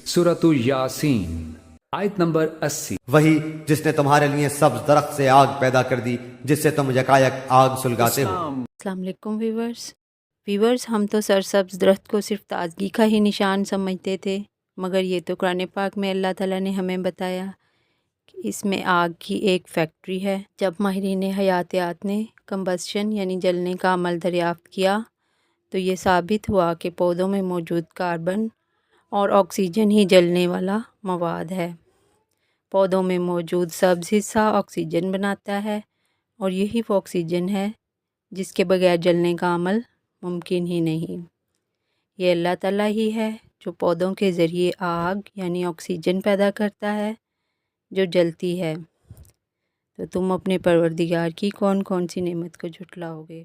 سورۃ یاسین آیت نمبر 80۔ وہی جس نے تمہارے لیے سبز درخت سے آگ پیدا کر دی جس سے تم یکایک آگ سلگاتے ہو۔ السلام علیکم ویورز، ہم تو سرسبز درخت کو صرف تازگی کا ہی نشان سمجھتے تھے، مگر یہ تو قرآن پاک میں اللہ تعالیٰ نے ہمیں بتایا کہ اس میں آگ کی ایک فیکٹری ہے۔ جب ماہرین حیاتیات نے کمبسشن یعنی جلنے کا عمل دریافت کیا تو یہ ثابت ہوا کہ پودوں میں موجود کاربن اور آکسیجن ہی جلنے والا مواد ہے۔ پودوں میں موجود سبز حصہ آکسیجن بناتا ہے اور یہی وہ آکسیجن ہے جس کے بغیر جلنے کا عمل ممکن ہی نہیں۔ یہ اللہ تعالیٰ ہی ہے جو پودوں کے ذریعے آگ یعنی آکسیجن پیدا کرتا ہے جو جلتی ہے۔ تو تم اپنے پروردگار کی کون کون سی نعمت کو جھٹلاؤ گے؟